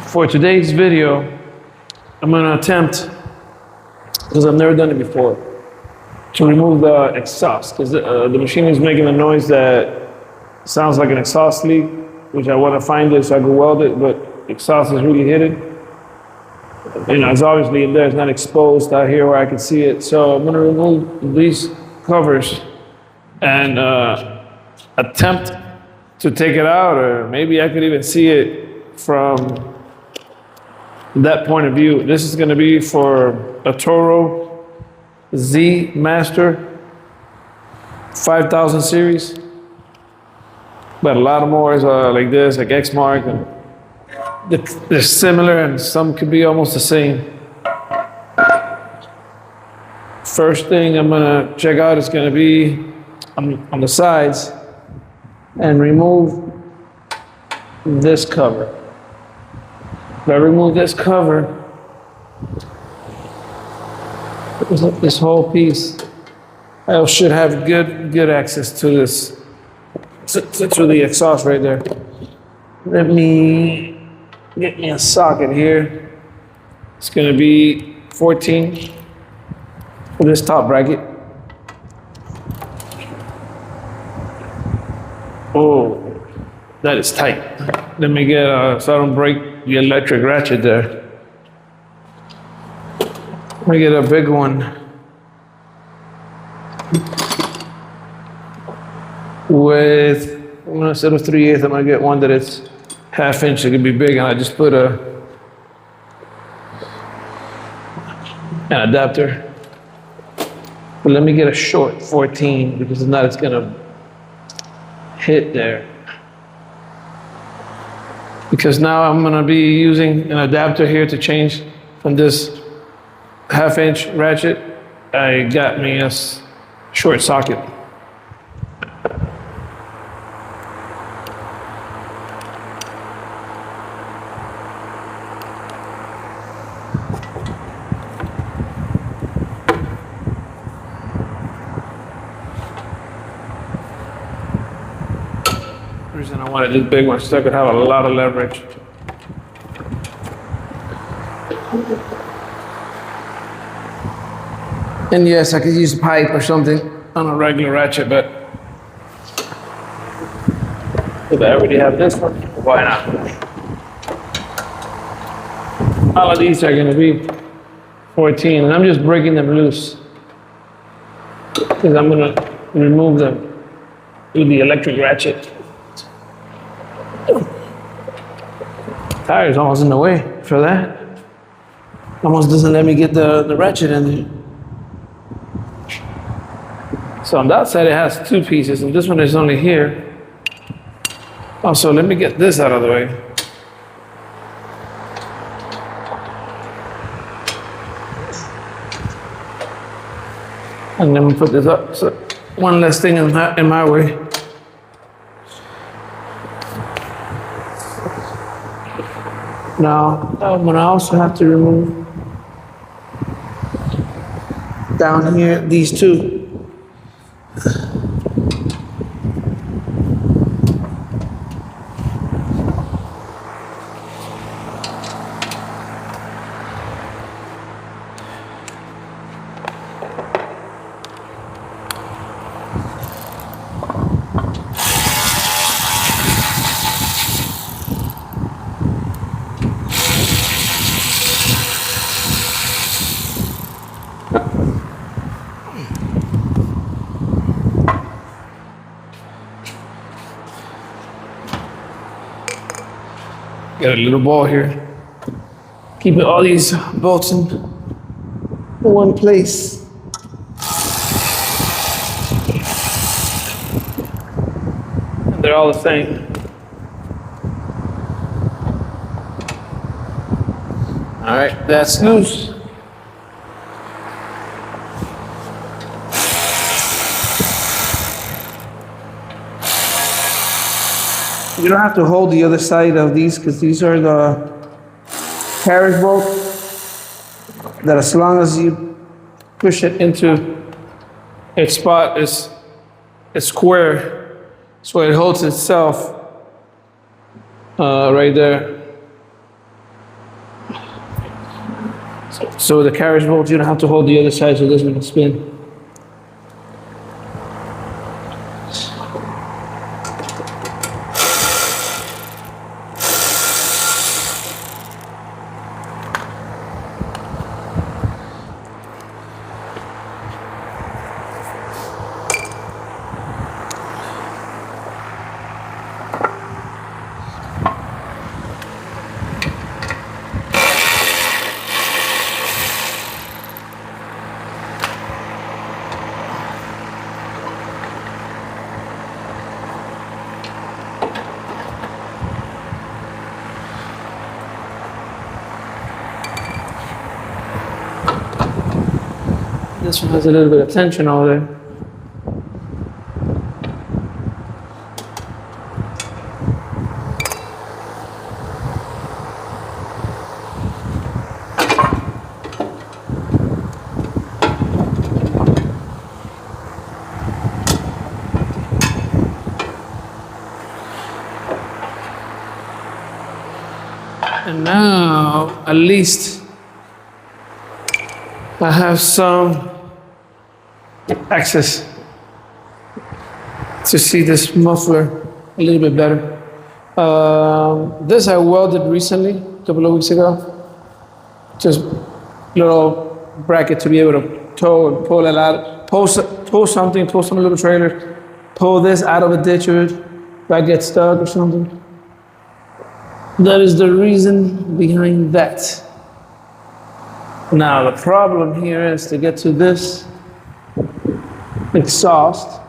For today's video, I'm gonna attempt, because I've never done it before, to remove the exhaust, because the machine is making a noise that sounds like an exhaust leak, which I want to find it so I can weld it, but exhaust is really hidden. You know, it's obviously in there, it's not exposed out here where I can see it. So I'm gonna remove these covers and attempt to take it out, or maybe I could even see it from that point of view. This is gonna be for a Toro zmaster 5000 series. But a lot of mowers are like this, like X-Mark, and they're similar and some could be almost the same. First thing I'm gonna check out is gonna be on the sides and remove this cover. If I remove this cover, this whole piece, I should have good access to this, to the exhaust right there. Let me get me a socket here. It's gonna be 14 for this top bracket. Oh, that is tight. Let me get, so I don't break the electric ratchet there. Let me get a big one. With, instead of 3/8, I'm gonna get one that is 1/2 inch. It can be big, and I just put an adapter. But let me get a short 14, because if not, it's gonna hit there. Because now I'm gonna be using an adapter here to change from this 1/2 inch ratchet. I got me a short socket. The reason I wanted this big one so I could have a lot of leverage. And yes, I could use a pipe or something on a regular ratchet, but if I already have this one, why not? All of these are gonna be 14, and I'm just breaking them loose because I'm gonna remove them with the electric ratchet. Tire's almost in the way for that. Almost doesn't let me get the ratchet in there. So on that side it has 2 pieces, and this one is only here. Also, let me get this out of the way. And then we put this up, so one less thing in my way. Now, I'm gonna also have to remove down here these 2. Got a little ball here. Keeping all these bolts in one place. And they're all the same. All right, that's loose. You don't have to hold the other side of these, because these are the carriage bolts that as long as you push it into its spot, it's square, so it holds itself right there. So with the carriage bolt, you don't have to hold the other side so it doesn't spin. This one has a little bit of tension over there. And now, at least, I have some access to see this muffler a little bit better. This I welded recently, a couple of weeks ago. Just little bracket to be able to tow and pull it out, tow some little trailer, pull this out of a ditch if I get stuck or something. That is the reason behind that. Now the problem here is to get to this exhaust.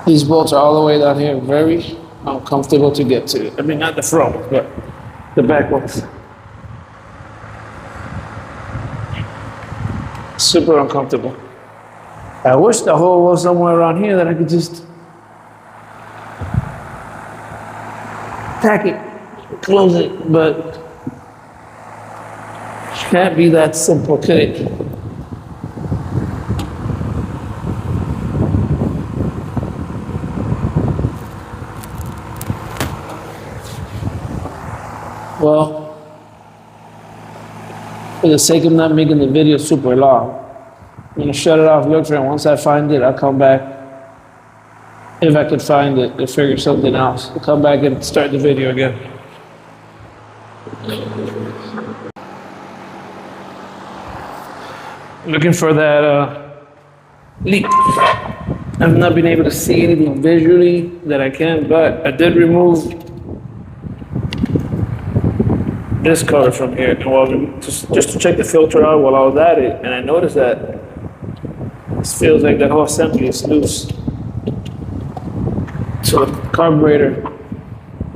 These bolts are all the way down here, very uncomfortable to get to. I mean, not the front, but the back ones. Super uncomfortable. I wish the hole was somewhere around here that I could just tack it, close it, but it can't be that simple, could it? Well, for the sake of not making the video super long, I'm gonna shut it off, look for it. Once I find it, I'll come back. If I could find it, to figure something else. I'll come back and start the video again. Looking for that leak. I've not been able to see anything visually that I can, but I did remove this cover from here, and just to check the filter out while I was at it, and I noticed that this feels like that whole assembly is loose. So the carburetor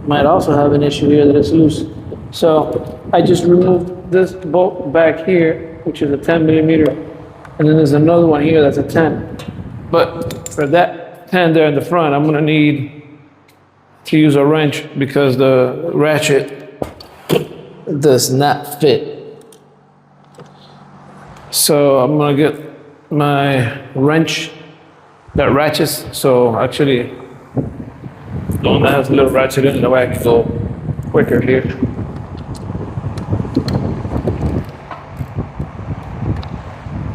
might also have an issue here that it's loose. So I just removed this bolt back here, which is a 10 millimeter, and then there's another one here that's a 10. But for that 10 there in the front, I'm gonna need to use a wrench because the ratchet does not fit. So I'm gonna get my wrench that ratchets. So actually, the one that has a little ratchet in it, that way I can go quicker here.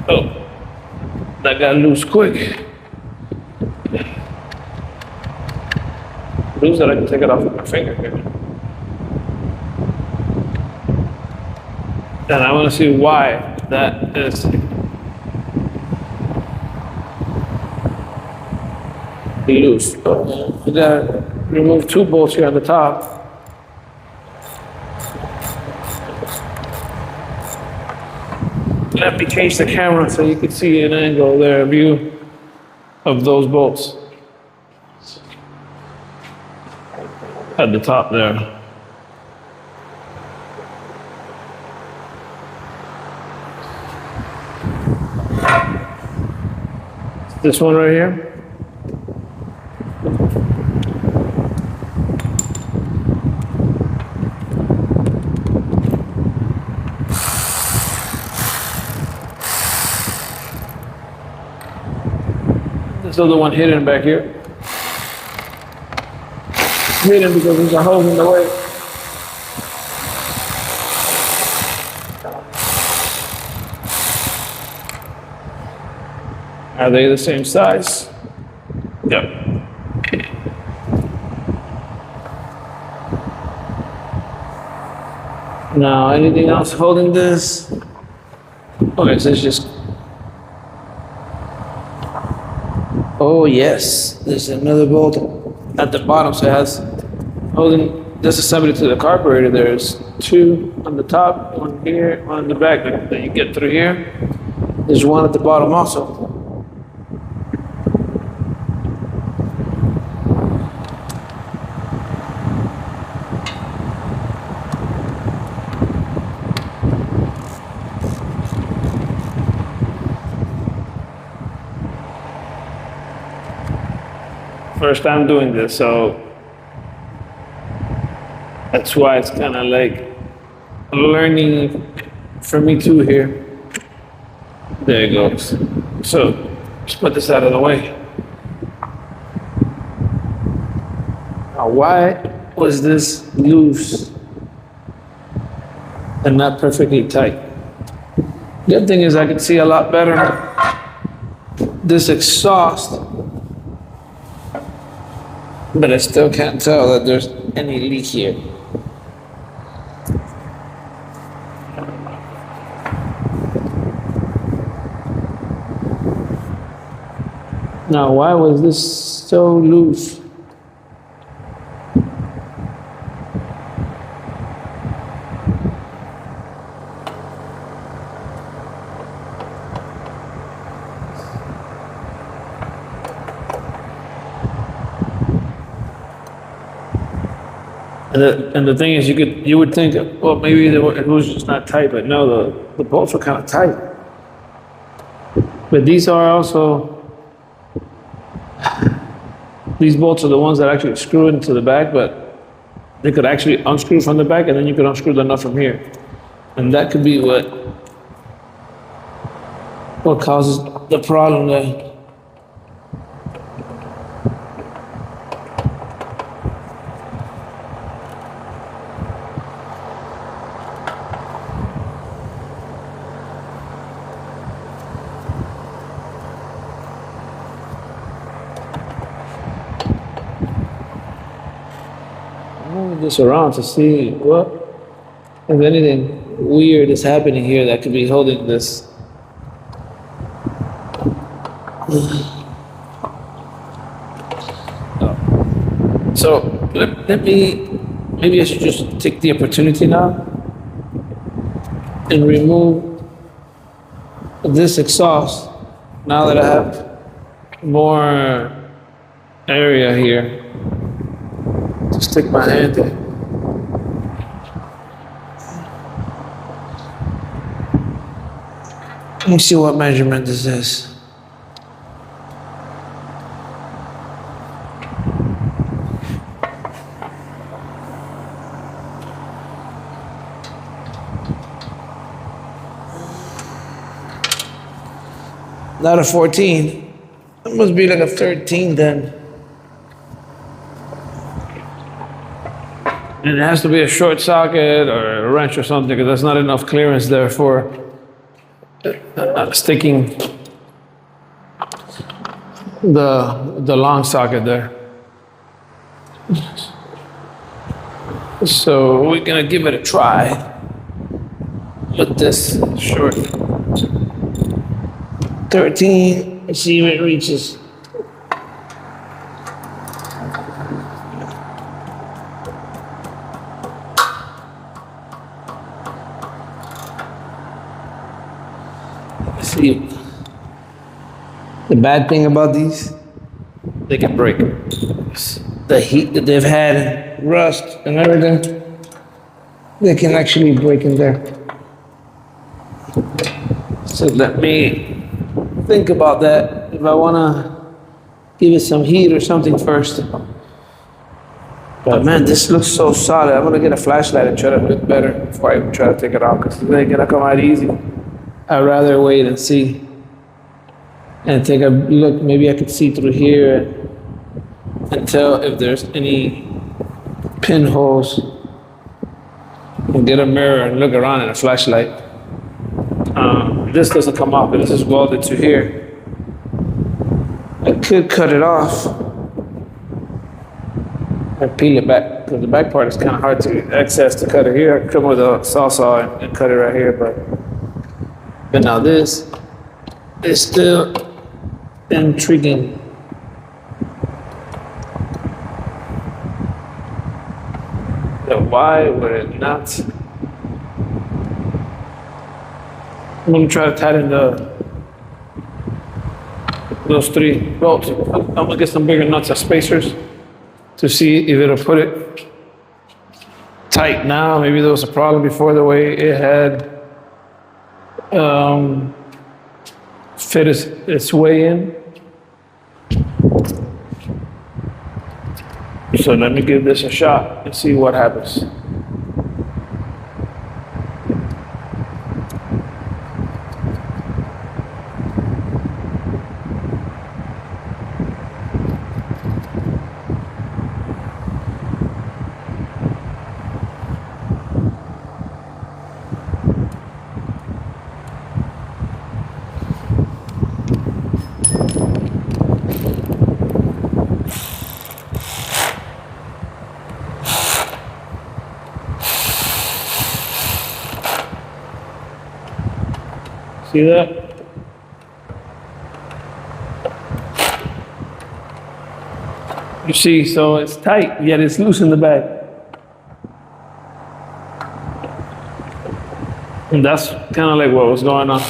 Oh, that got loose quick. Loose that I can take it off with my finger here. And I want to see why that is. Loose. We gotta remove two bolts here on the top. Let me change the camera so you can see an angle there, a view of those bolts at the top there. This one right here. This other one hidden back here. Hidden because there's a hole in the way. Are they the same size? Yep. Now, anything else holding this? Okay, so it's just. Oh, yes, there's another bolt at the bottom, so it has holding this assembly to the carburetor. There's two on the top, one here, one in the back that you get through here. There's one at the bottom also. First time doing this, so that's why it's kind of like learning for me too here. There it goes. So let's put this out of the way. Now, why was this loose and not perfectly tight? Good thing is I can see a lot better this exhaust, but I still can't tell that there's any leak here. Now, why was this so loose? And the thing is, you would think, well, maybe it was just not tight, but no, the bolts are kind of tight. But these are also, these bolts are the ones that actually screw into the back, but they could actually unscrew from the back, and then you could unscrew the nut from here. And that could be what causes the problem there. Move this around to see what, if anything weird is happening here that could be holding this. So let me, maybe I should just take the opportunity now and remove this exhaust now that I have more area here. Just stick my hand in. Let me see what measurement this is. Not a 14. It must be like a 13 then. And it has to be a short socket or a wrench or something, because there's not enough clearance there for sticking the long socket there. So we're gonna give it a try with this short 13. Let's see if it reaches. See, the bad thing about these, they can break. The heat that they've had, rust and everything, they can actually break in there. So let me think about that, if I wanna give it some heat or something first. But man, this looks so solid. I'm gonna get a flashlight and try to look better before I try to take it off, because they gonna come out easy. I'd rather wait and see and take a look. Maybe I could see through here and tell if there's any pinholes, and get a mirror and look around in a flashlight. This doesn't come off, but this is welded to here. could cut it off and peel it back, because the back part is kind of hard to access to cut it here. I could come with a saw and cut it right here, but now this is still intriguing. Then why would it not? I'm gonna try to tighten those 3 bolts. I'm gonna get some bigger nuts or spacers to see if it'll put it tight now. Maybe there was a problem before the way it had fit its way in. So let me give this a shot and see what happens. See that? You see, so it's tight, yet it's loose in the back. And that's kind of like what was going on.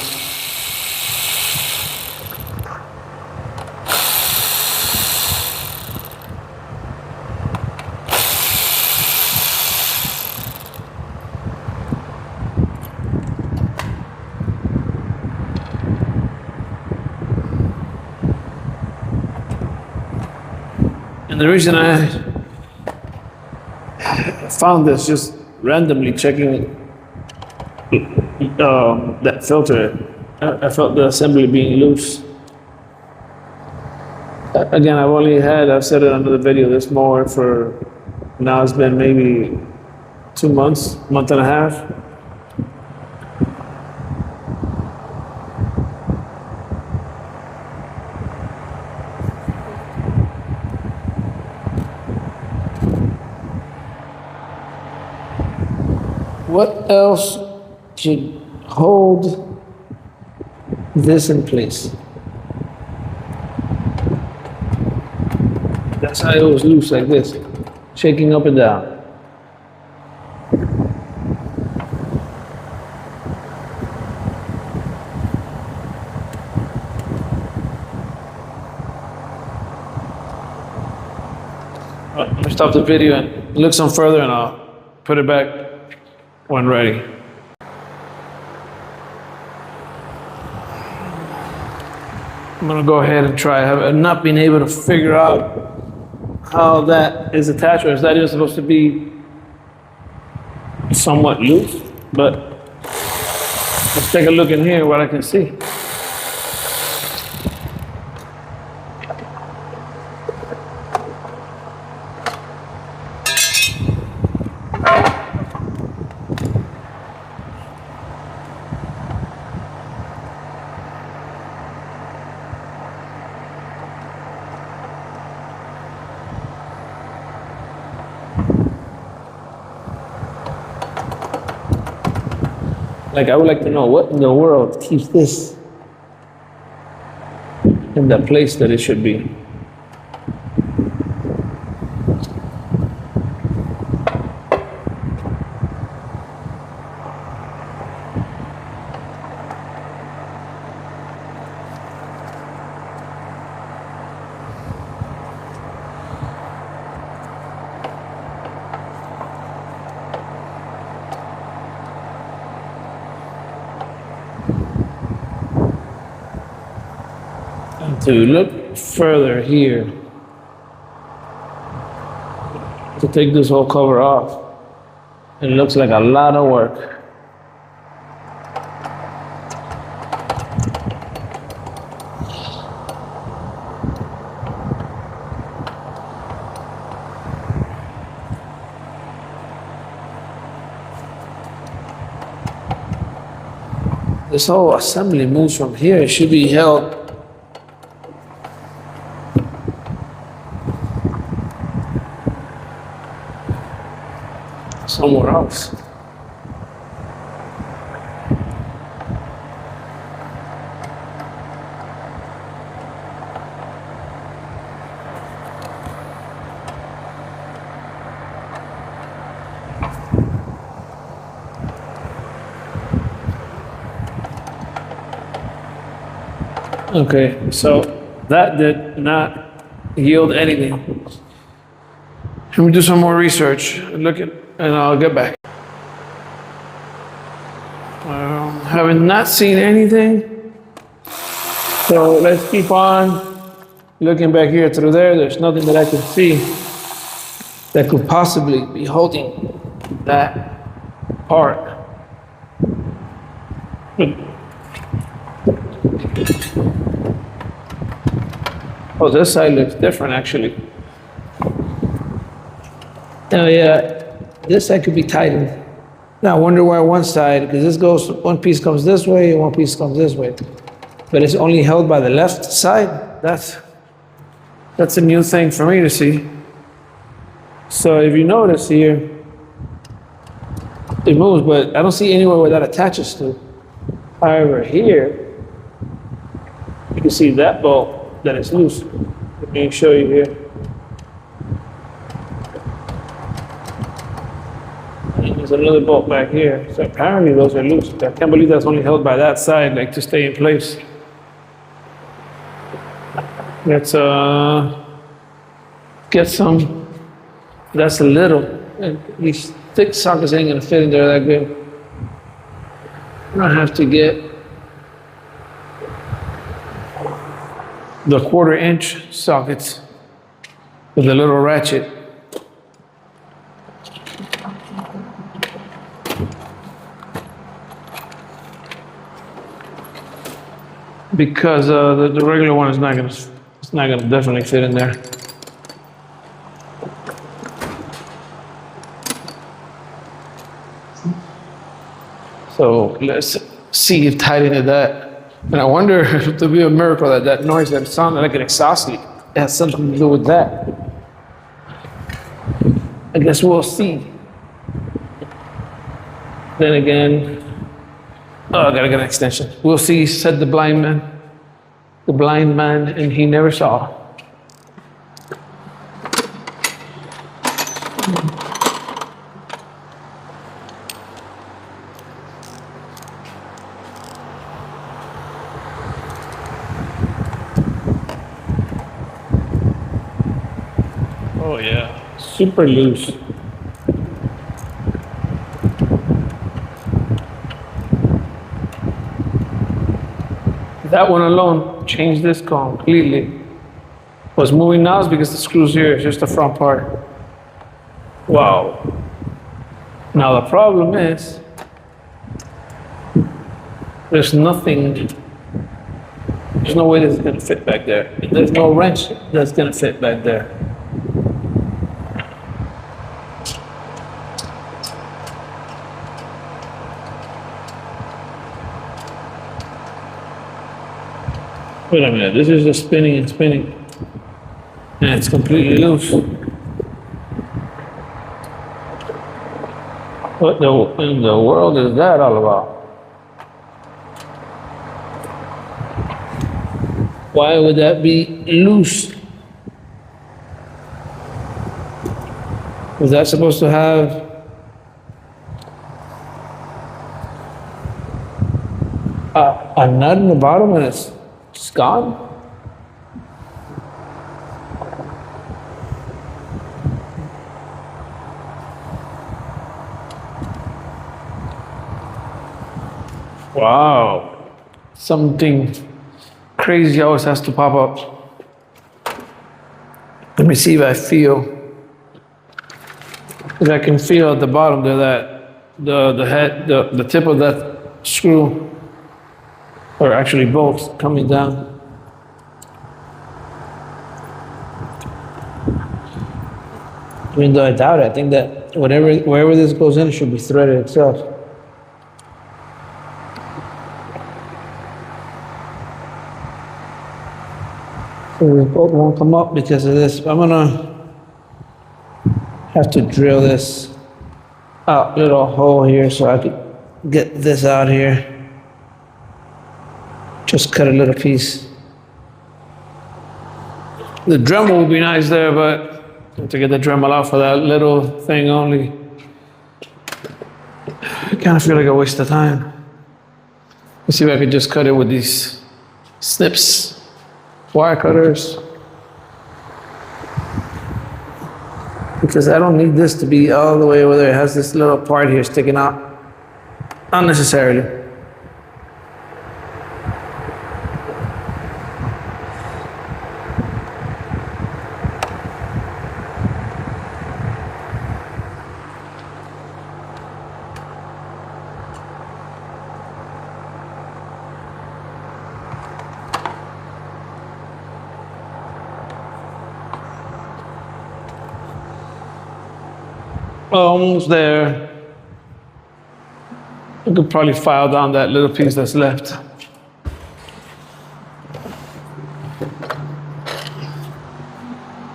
And the reason I found this just randomly checking that filter, I felt the assembly being loose. Again, I've said it under the video, this mower for, now it's been maybe 2 months, month and a half. What else should hold this in place? That's how it was loose, like this, shaking up and down. Right, let me stop the video and look some further, and I'll put it back when ready. I'm gonna go ahead and try. I've not been able to figure out how that is attached, or is that even supposed to be somewhat loose? But let's take a look in here, what I can see. Like, I would like to know what in the world keeps this in the place that it should be. To look further here, to take this whole cover off, it looks like a lot of work. This whole assembly moves from here. It should be held somewhere else. Okay, so that did not yield anything. Let me do some more research, and I'll get back. Having not seen anything, so let's keep on looking back here through there. There's nothing that I can see that could possibly be holding that part. Oh, this side looks different actually. Oh yeah, this side could be tightened. Now I wonder why one side, because one piece comes this way and one piece comes this way. But it's only held by the left side. That's a new thing for me to see. So if you notice here, it moves, but I don't see anywhere where that attaches to. However, here, you can see that bolt that is loose. Let me show you here. And there's another bolt back here. So apparently those are loose. I can't believe that's only held by that side, like to stay in place. Let's get some. That's a little. And these thick sockets ain't gonna fit in there that good. I'm gonna have to get the 1/4-inch sockets with a little ratchet. Because the regular one is not gonna definitely fit in there. So let's see if tightening that. And I wonder if it would be a miracle that that noise that sounded like an exhaust leak has something to do with that. I guess we'll see. Then again, oh, I gotta get an extension. We'll see, said the blind man. The blind man, and he never saw. Oh yeah, super loose. That one alone changed this completely. What's moving now is because the screws here is just the front part. Wow. Now the problem is, there's nothing, there's no way this is gonna fit back there. There's no wrench that's gonna fit back there. Wait a minute, this is just spinning and spinning. And it's completely loose. What in the world is that all about? Why would that be loose? Was that supposed to have a nut in the bottom and it's gone? Wow. Something crazy always has to pop up. Let me see if I can feel at the bottom there that the tip of that screw, or actually bolts, coming down. Even though I doubt it, I think that wherever this goes in, it should be threaded itself. So this bolt won't come up because of this. I'm gonna have to drill this little hole here so I could get this out here. Just cut a little piece. The Dremel would be nice there, but I have to get the Dremel out for that little thing only. I kind of feel like a waste of time. Let's see if I could just cut it with these snips, wire cutters. Because I don't need this to be all the way over there. It has this little part here sticking out unnecessarily. Almost there. I could probably file down that little piece that's left.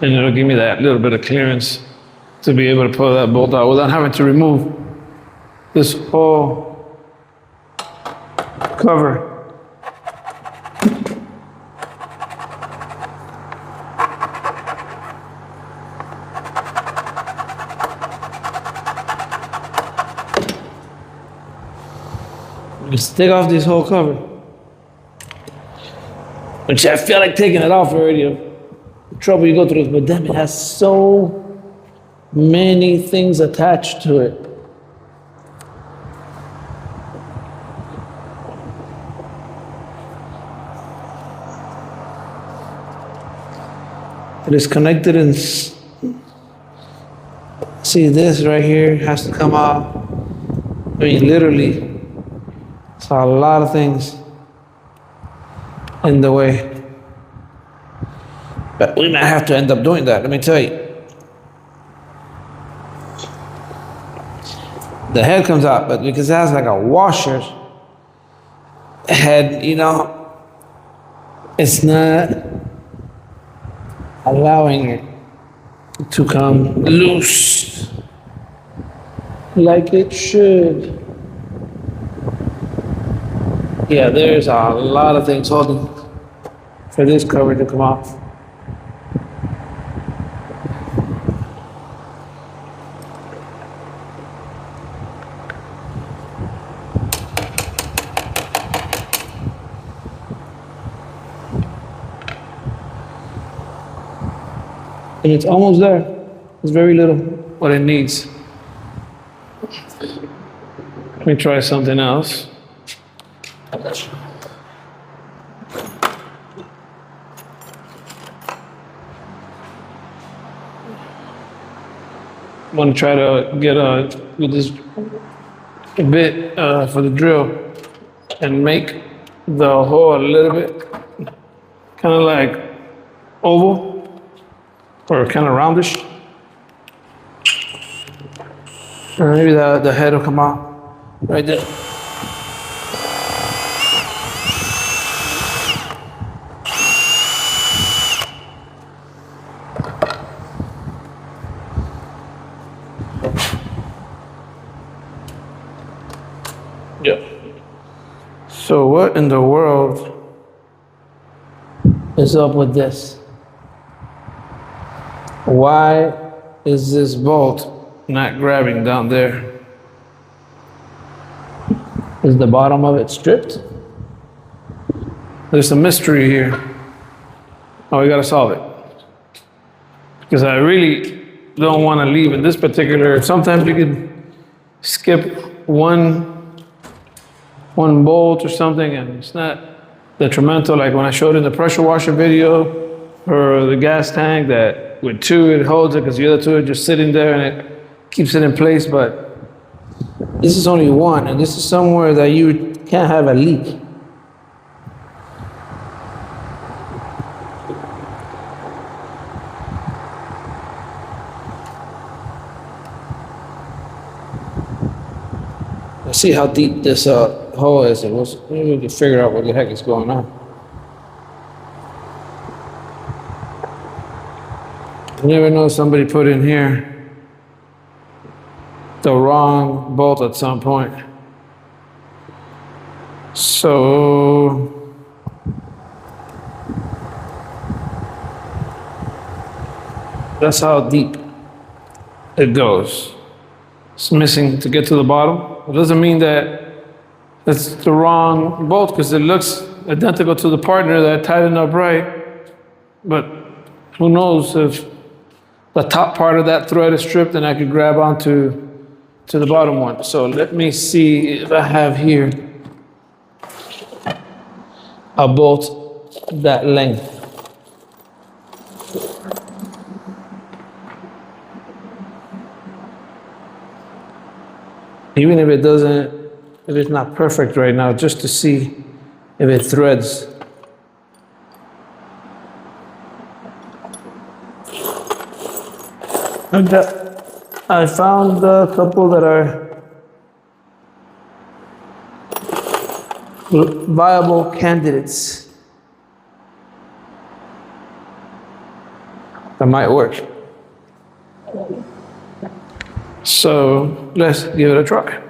And it'll give me that little bit of clearance to be able to pull that bolt out without having to remove this whole cover. Just take off this whole cover. Which I feel like taking it off already. The trouble you go through is, but damn, it has so many things attached to it. It is connected and see this right here has to come out. I mean, literally. So a lot of things in the way. But we might have to end up doing that, let me tell you. The head comes out, but because it has like a washer head, you know, it's not allowing it to come loose like it should. Yeah, there's a lot of things holding for this cover to come off. And it's almost there. It's very little what it needs. Let me try something else. I'm going to try to get with this bit for the drill and make the hole a little bit kind of like oval or kind of roundish. Or maybe the head will come out right there. Yeah. So what in the world is up with this? Why is this bolt not grabbing down there? Is the bottom of it stripped? There's a mystery here. Oh, we gotta solve it. Because I really don't want to leave in this particular, sometimes you can skip one bolt or something and it's not detrimental, like when I showed in the pressure washer video or the gas tank that with two it holds it because the other two are just sitting there and it keeps it in place, but this is only one and this is somewhere that you can't have a leak. Let's see how deep this hole is and maybe we can figure out what the heck is going on. You never know, somebody put in here the wrong bolt at some point. So that's how deep it goes. It's missing to get to the bottom. It doesn't mean that it's the wrong bolt because it looks identical to the partner that tightened up right. But who knows if the top part of that thread is stripped and I could grab onto the bottom one. So let me see if I have here a bolt that length. Even if it doesn't, if it's not perfect right now, just to see if it threads. And I found a couple that are viable candidates that might work. So let's give it a try.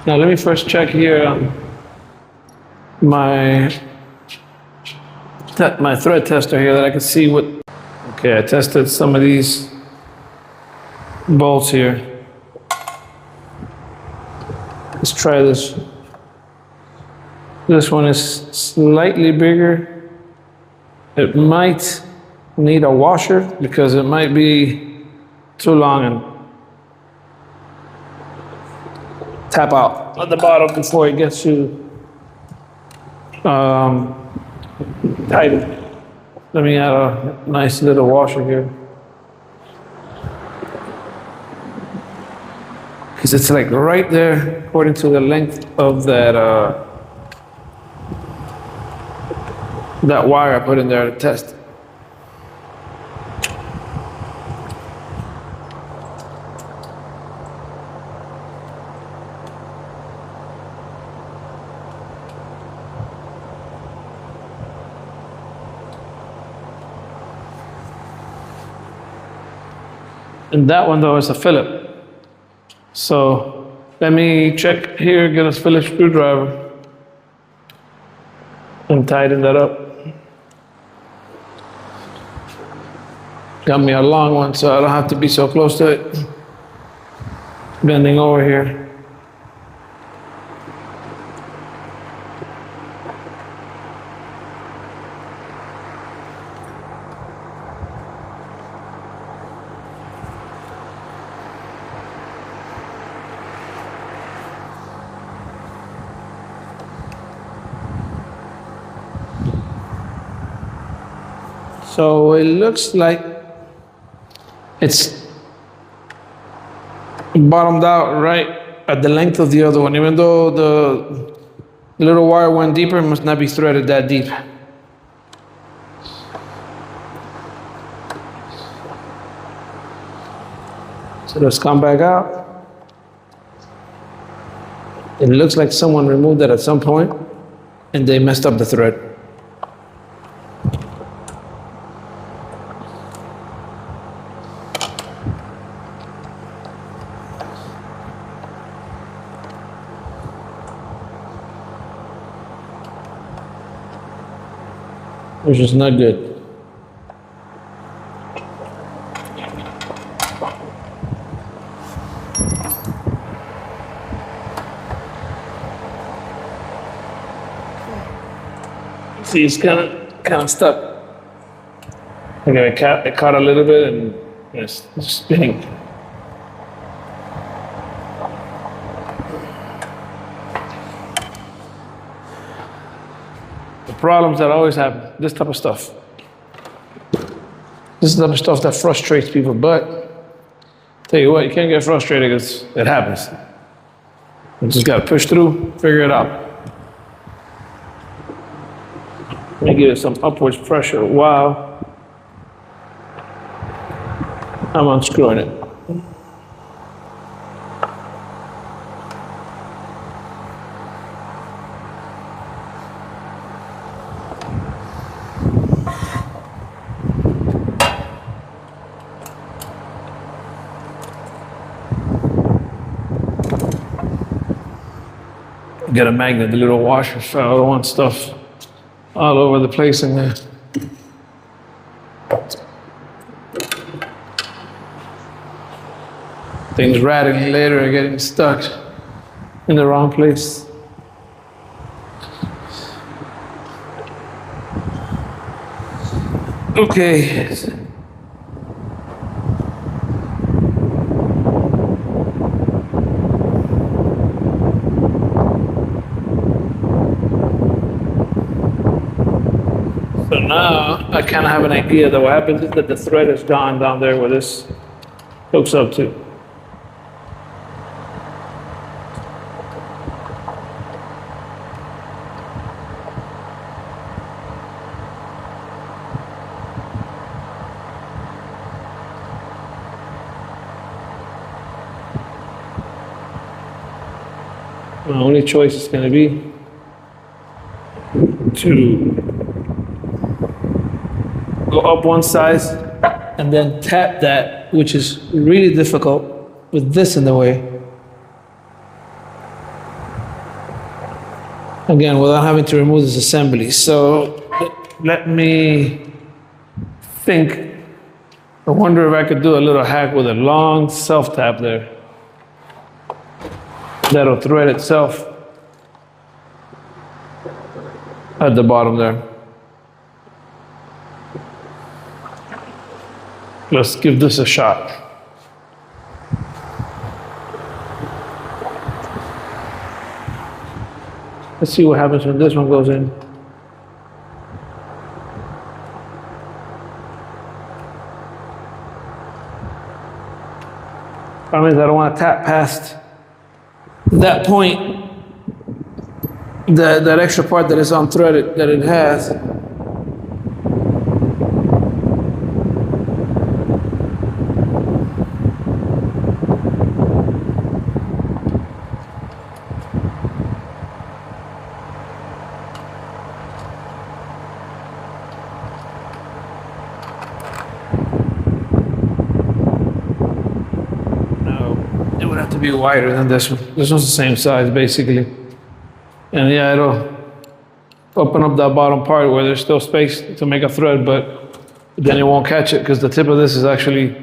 Now let me first check here my thread tester here that I can see what. Okay, I tested some of these bolts here. Let's try this. This one is slightly bigger. It might need a washer because it might be too long and tap out at the bottom before it gets to tighten. Let me add a nice little washer here. Because it's like right there according to the length of that that wire I put in there to test. And that one though is a Phillips. So let me check here, get a Phillips screwdriver and tighten that up. Got me a long one so I don't have to be so close to it. Bending over here. So it looks like it's bottomed out right at the length of the other one. Even though the little wire went deeper, it must not be threaded that deep. So let's come back out. It looks like someone removed it at some point and they messed up the thread. Which is not good. See, it's kind of stuck. Okay, it caught a little bit and it's spinning. Problems that always happen, this type of stuff. This is the type of stuff that frustrates people, but tell you what, you can't get frustrated because it happens. You just gotta push through, figure it out. Let me give it some upwards pressure while I'm unscrewing it. get a magnet, the little washer, so I don't want stuff all over the place in there. Things rattling later are getting stuck in the wrong place. Okay. So now I kind of have an idea that what happens is that the thread is gone down there where this hooks up to. My only choice is going to be to go up one size and then tap that, which is really difficult with this in the way. Again, without having to remove this assembly. So let me think. I wonder if I could do a little hack with a long self-tap there. That'll thread itself at the bottom there. Let's give this a shot. Let's see what happens when this one goes in. Problem is I don't want to tap past that point, that extra part that is unthreaded, that it has. It would have to be wider than this one. This one's the same size, basically. And yeah, it'll open up that bottom part where there's still space to make a thread, but then it won't catch it because the tip of this is actually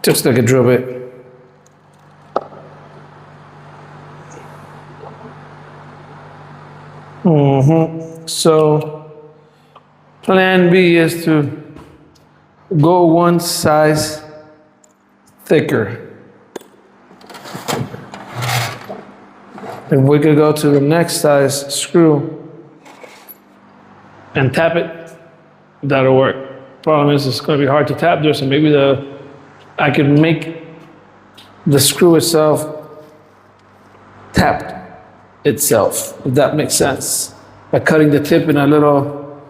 just like a drill bit. So plan B is to go one size thicker. If we could go to the next size screw and tap it, that'll work. Problem is, it's going to be hard to tap there, so maybe I could make the screw itself tap itself, if that makes sense, by cutting the tip in a little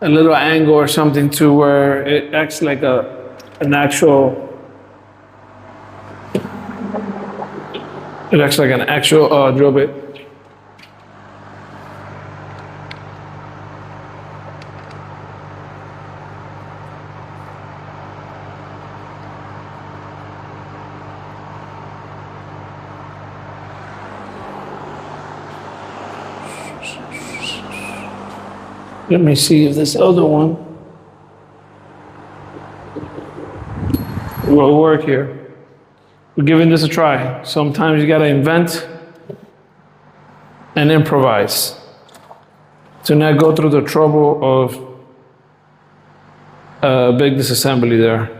angle or something to where it acts like an actual. It acts like an actual drill bit. Let me see if this other one will work here. We're giving this a try. Sometimes you gotta invent and improvise. To not go through the trouble of a big disassembly there.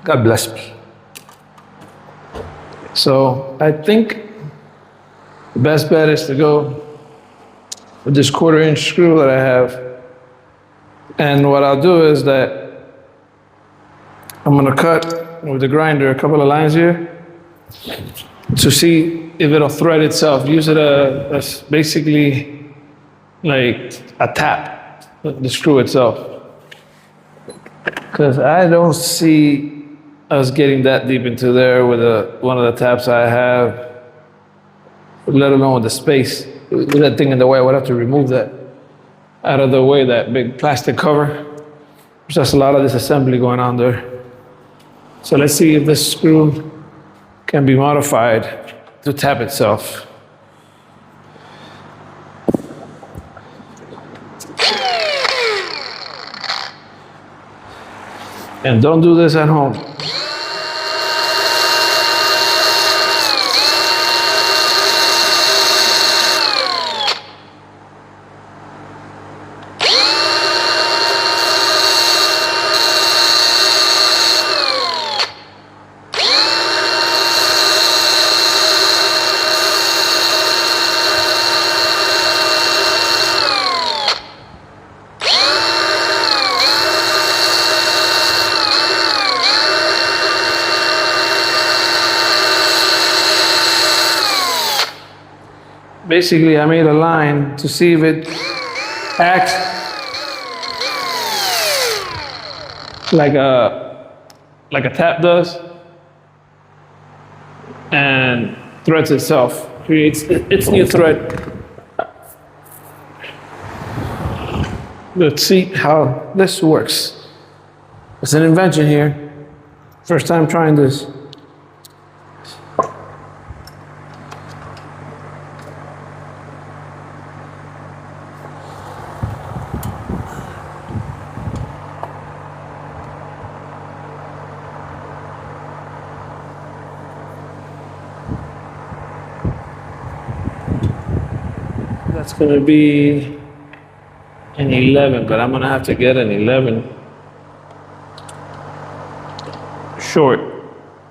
God bless me. So I think the best bet is to go with this 1/4" screw that I have. And what I'll do is that I'm gonna cut with the grinder a couple of lines here to see if it'll thread itself. Use it as basically like a tap, the screw itself. Because I don't see us getting that deep into there with one of the taps I have, let alone with the space. With that thing in the way, I would have to remove that. out of the way, that big plastic cover. There's just a lot of disassembly going on there. So let's see if this screw can be modified to tap itself. And don't do this at home. Basically, I made a line to see if it acts like a tap does, and threads itself, creates its new thread. Let's see how this works. It's an invention here. First time trying this. That's gonna be an 11, but I'm gonna have to get an 11 short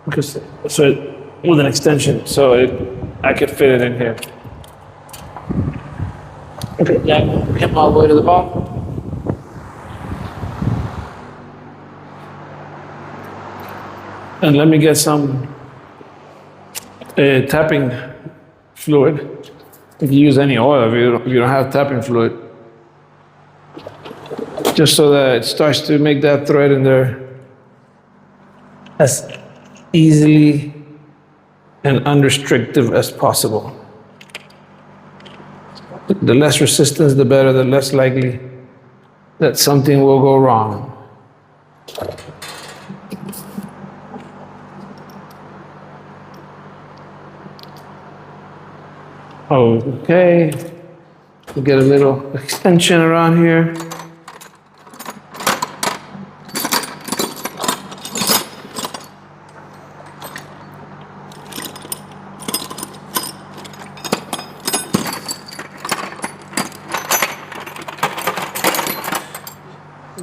because with an extension, so I could fit it in here. Okay, yeah, him all the way to the bottom. And let me get some tapping fluid. You can use any oil if you don't have tapping fluid. Just so that it starts to make that thread in there as easily and unrestrictive as possible. The less resistance, the better, the less likely that something will go wrong. Okay, we get a little extension around here.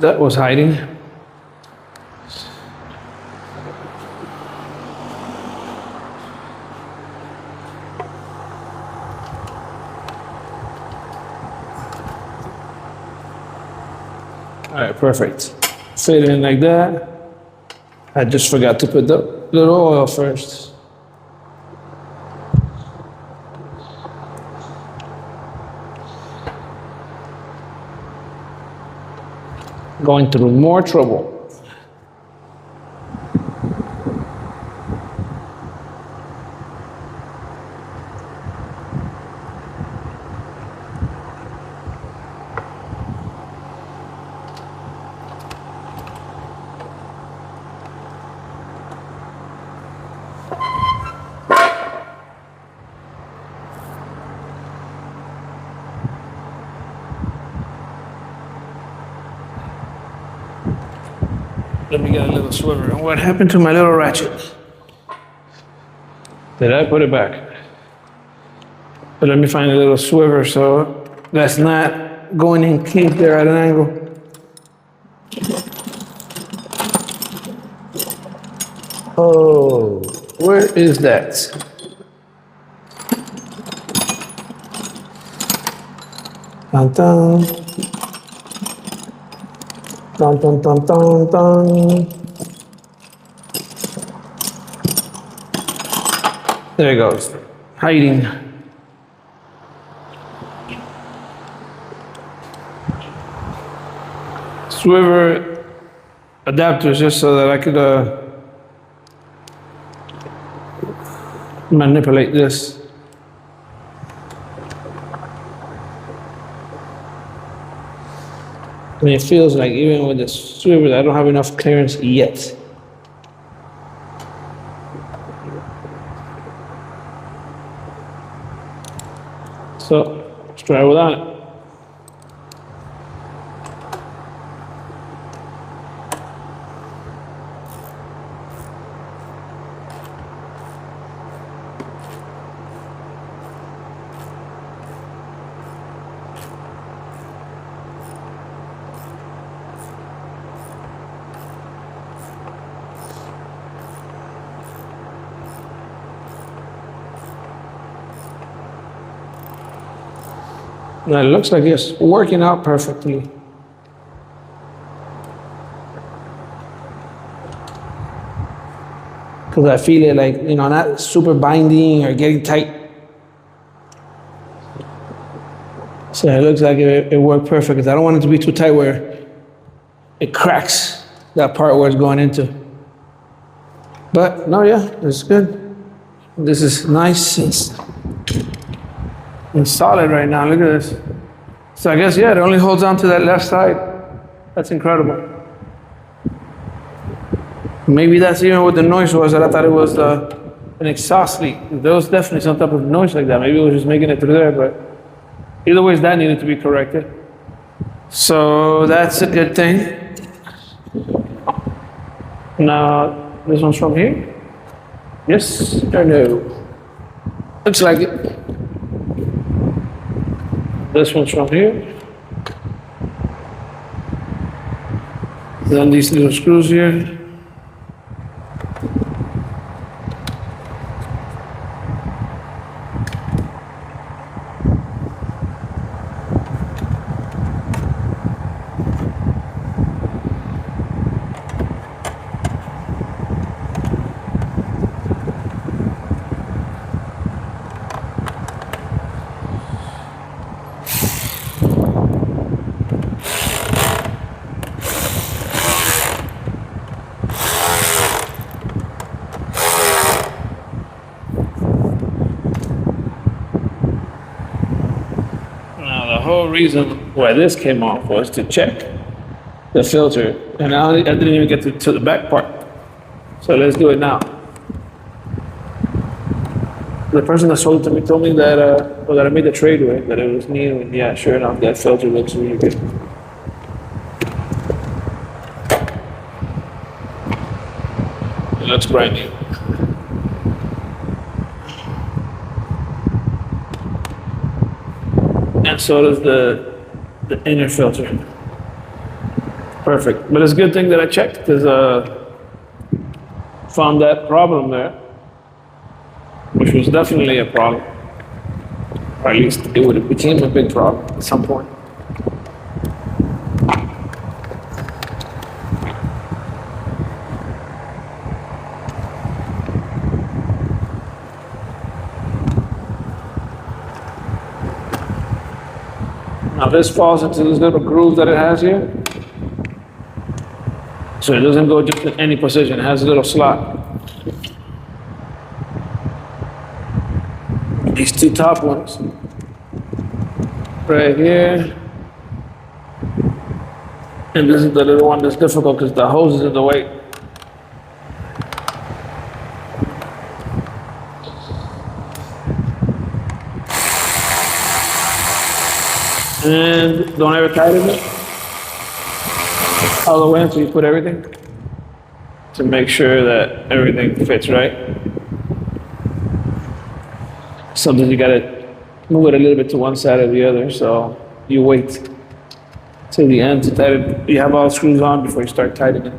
That was hiding. All right, perfect. Fit it in like that. I just forgot to put the little oil first. Going through more trouble. Let me get a little sliver. And what happened to my little ratchet? Did I put it back? But let me find a little sliver so that's not going in kink there at an angle. Oh, where is that? Dun dun. Dun dun dun dun dun. There it goes, hiding. Swivel adapters just so that I could manipulate this. I mean, it feels like even with the swivel, I don't have enough clearance yet. So let's try without it. Now it looks like it's working out perfectly. Because I feel it like, you know, not super binding or getting tight. So it looks like it worked perfect. Because I don't want it to be too tight where it cracks that part where it's going into. But no, yeah, it's good. This is nice. It's solid right now. Look at this. So I guess, yeah, it only holds on to that left side. That's incredible. Maybe that's even what the noise was, that I thought it was an exhaust leak. There was definitely some type of noise like that. Maybe it was just making it through there, but either way, that needed to be corrected. So that's a good thing. Now, this one's from here? Yes or no? Looks like it. This one's from here. Then these little screws here. The whole reason why this came off was to check the filter, and I didn't even get to the back part. So let's do it now. The person that sold it to me told me that, well, that I made the trade with, that it was new, and yeah, sure enough, that filter looks really good. It looks brand new. And so does the inner filter. Perfect. But it's a good thing that I checked, because found that problem there, which was definitely a problem. Or at least it would have became a big problem at some point. Now this falls into this little groove that it has here. So it doesn't go just in any position, it has a little slot. These two top ones, right here. And this is the little one that's difficult because the hose is in the way. And don't ever tighten it all the way until you put everything, to make sure that everything fits right. Sometimes you gotta move it a little bit to one side or the other, so you wait till the end to tighten. You have all the screws on before you start tightening.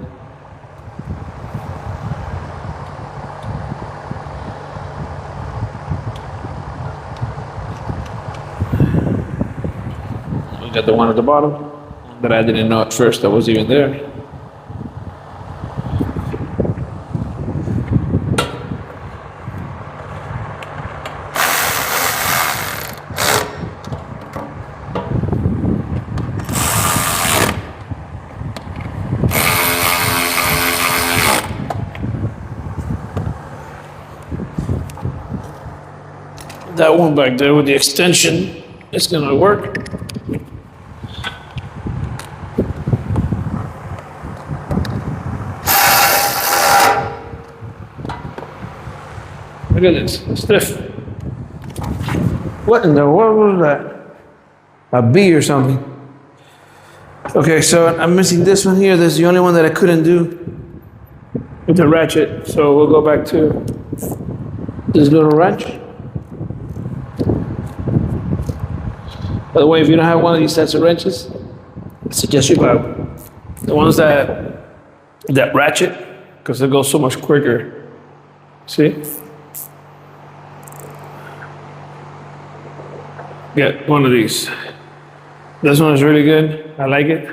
We got the one at the bottom that I didn't know at first that was even there. That one back there with the extension is gonna work. Look at this, stiff. What in the world was that? A bee or something. Okay, so I'm missing this one here. This is the only one that I couldn't do with the ratchet. So we'll go back to this little wrench. By the way, if you don't have one of these sets of wrenches, I suggest you buy the ones that ratchet, because they go so much quicker. See? Get one of these. This one is really good. I like it.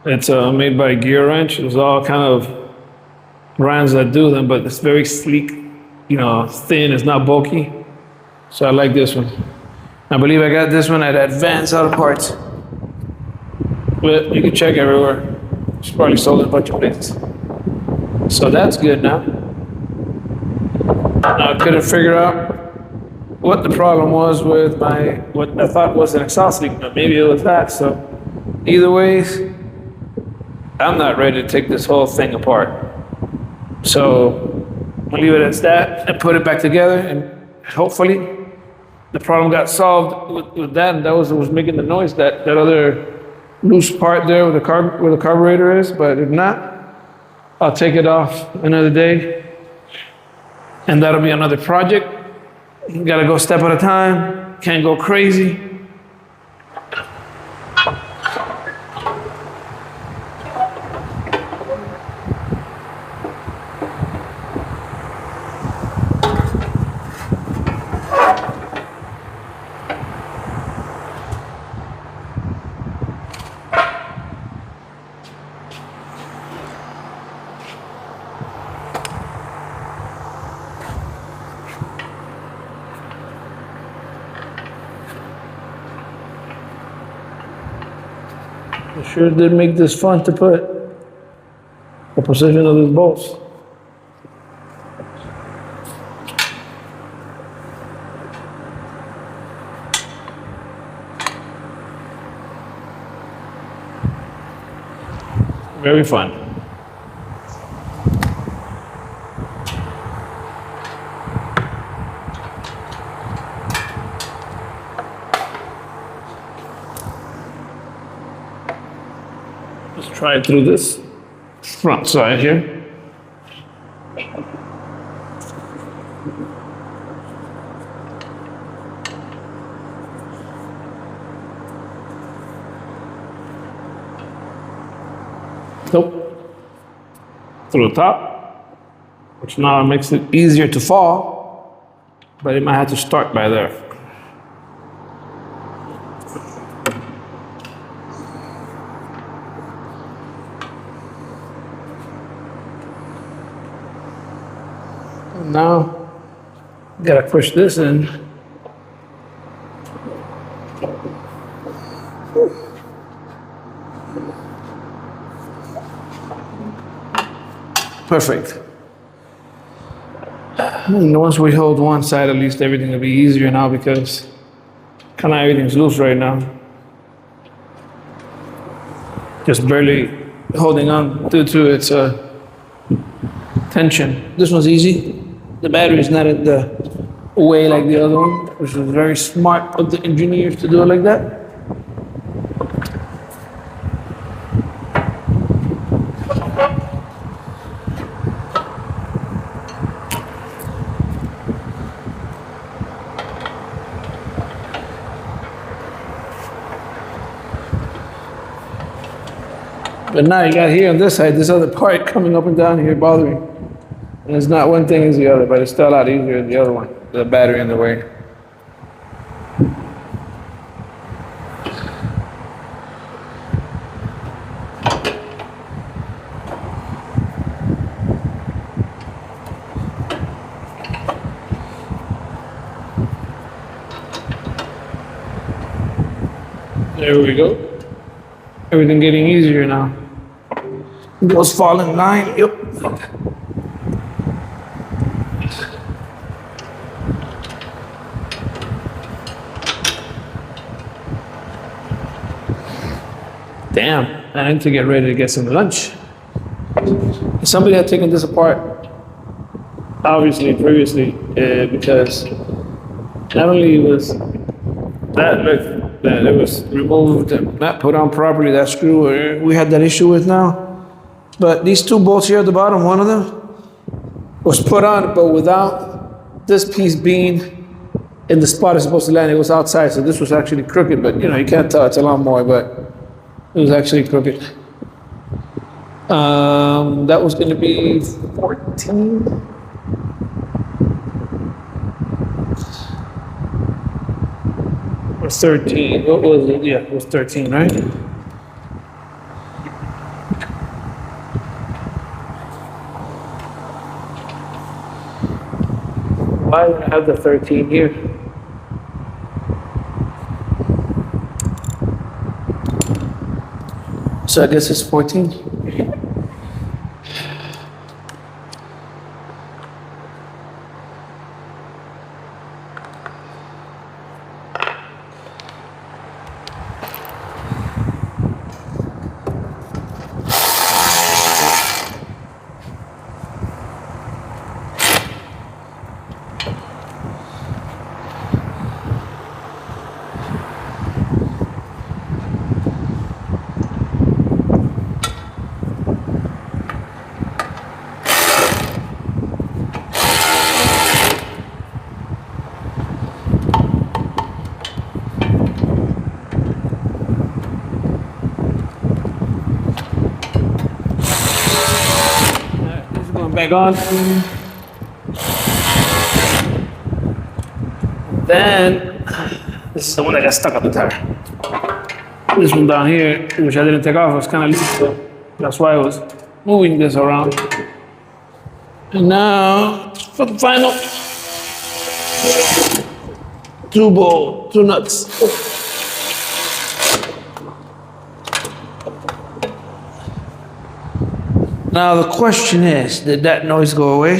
It's made by Gear Wrench. There's all kind of brands that do them, but it's very sleek, thin. It's not bulky. So I like this one. I believe I got this one at Advanced Auto Parts. But you can check everywhere. It's probably sold in a bunch of places. So that's good now. Now I couldn't figure out what the problem was with what I thought was an exhaust leak, but maybe it was that. So either ways, I'm not ready to take this whole thing apart. So I'll leave it as that and put it back together, and hopefully the problem got solved with that, and that was making the noise, that other loose part there where the carburetor is. But if not, I'll take it off another day, and that'll be another project. You gotta go step at a time, can't go crazy. It sure did make this fun to put the position of these bolts. Very fun. Let's try it through this front side here. Nope. Through the top, which now makes it easier to fall, but it might have to start by there. Now, gotta push this in. Perfect. And once we hold one side, at least everything will be easier now, because kind of everything's loose right now. Just barely holding on due to its tension. This one's easy. The battery is not in the way like the other one, which was very smart of the engineers to do it like that. But now you got here on this side, this other part coming up and down here bothering. And it's not one thing as the other, but it's still a lot easier than the other one, the battery in the way. There we go. Everything getting easier now. Those fall in line, yep. Damn, I need to get ready to get some lunch. If somebody had taken this apart obviously previously, because not only was that that it was removed and Not put on properly, that screw we had that issue with now. But these two bolts here at the bottom, one of them was put on, but without this piece being in the spot it's supposed to land. It was outside, so this was actually crooked, but you know, you can't tell, it's a lawnmower, but it was actually crooked. That was gonna be 14. Or 13, what was it? Yeah, it was 13, right? Why do I have the 13 here? So I guess it's 14. Back on. Then, this is the one that got stuck up the tire. This one down here, which I didn't take off, was kind of loose, so that's why I was moving this around. And now, for the final two nuts. Now the question is, did that noise go away?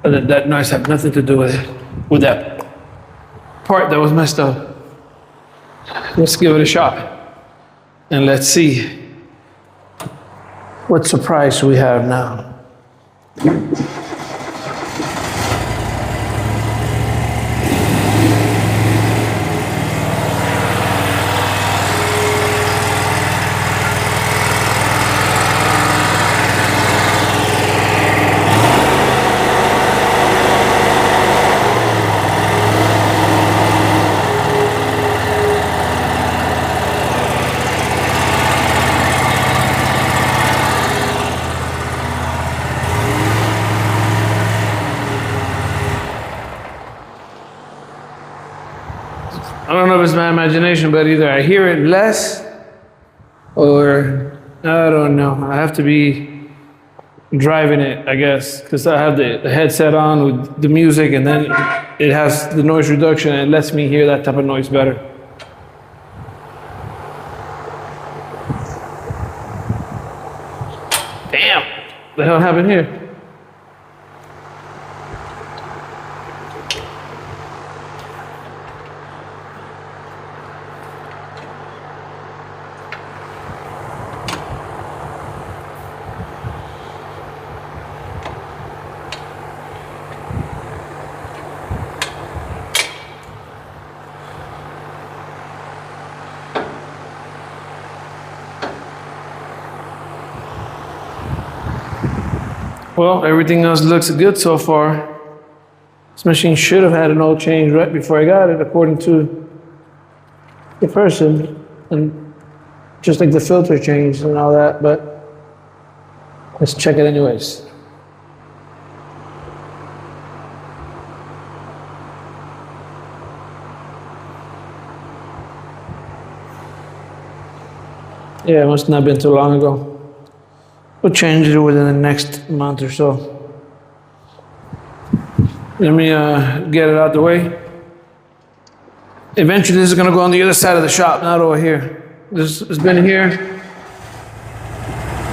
Or did that noise have nothing to do with it? With that part that was messed up? Let's give it a shot. And let's see what surprise we have now. I don't know if it's my imagination, but either I hear it less or I don't know. I have to be driving it, I guess, because I have the headset on with the music and then it has the noise reduction and it lets me hear that type of noise better. Damn, what the hell happened here? Well, everything else looks good so far. This machine should have had an oil change right before I got it, according to the person, and just like the filter changed and all that, but let's check it anyways. Yeah, it must not have been too long ago. We'll change it within the next month or so. Let me get it out the way. Eventually this is gonna go on the other side of the shop, not over here. This has been here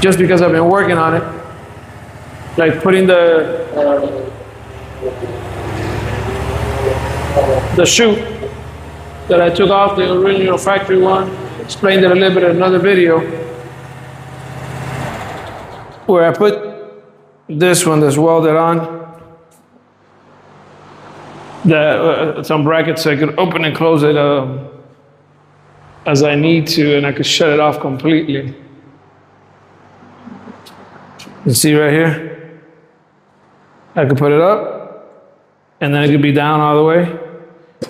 just because I've been working on it. Like putting the chute that I took off the original factory one. Explained it a little bit in another video, where I put this one that's welded on. some brackets so I could open and close it as I need to, and I could shut it off completely. You see right here? I could put it up, and then it could be down all the way,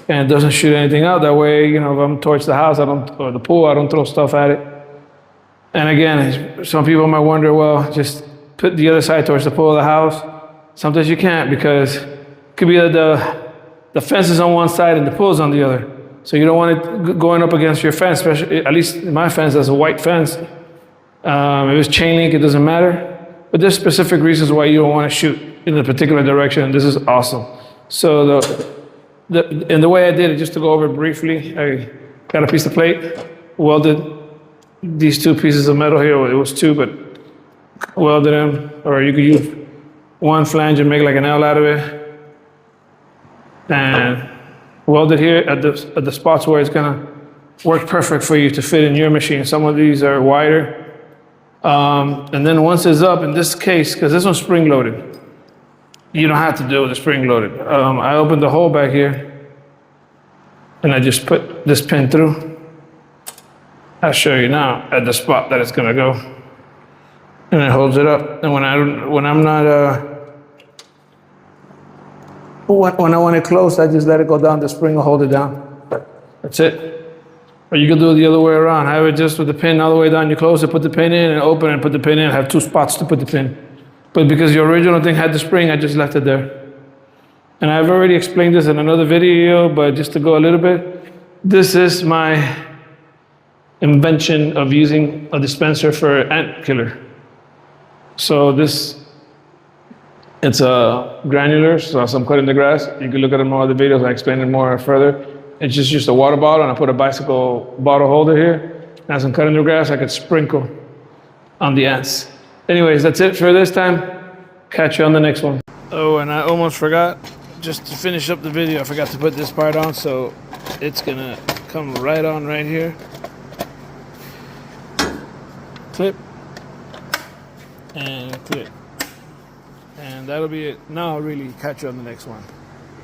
and it doesn't shoot anything out. That way, you know, if I'm towards the house, or the pool, I don't throw stuff at it. And again, some people might wonder, well, just put the other side towards the pool of the house. Sometimes you can't, because it could be that the fence is on one side and the pool is on the other. So you don't want it going up against your fence, especially, at least my fence, that's a white fence. If it's chain link, it doesn't matter. But there's specific reasons why you don't want to shoot in a particular direction. This is awesome. So the way I did it, just to go over it briefly, I got a piece of plate, welded these two pieces of metal here. It was two, but welded them, or you could use one flange and make like an L out of it, and welded here at the spots where it's gonna work perfect for you to fit in your machine. Some of these are wider. And then once it's up, in this case, because this one's spring loaded, you don't have to do the spring loaded. I opened the hole back here, and I just put this pin through. I'll show you now at the spot that it's gonna go, and it holds it up. And when I want it closed, I just let it go down. The spring will hold it down. That's it. Or you can do it the other way around. Have it just with the pin all the way down. You close it, put the pin in, and open and put the pin in. Have two spots to put the pin. But because your original thing had the spring, I just left it there. And I've already explained this in another video, but just to go a little bit, this is my invention of using a dispenser for ant killer. So it's a granular, so as I'm cutting the grass, you can look at more other videos, I explain it more further. It's just a water bottle, and I put a bicycle bottle holder here. And as I'm cutting the grass, I could sprinkle on the ants. Anyways, that's it for this time. Catch you on the next one. Oh, and I almost forgot, just to finish up the video, I forgot to put this part on, so it's gonna come right on right here. Clip. And clip. And that'll be it. Now I'll really catch you on the next one.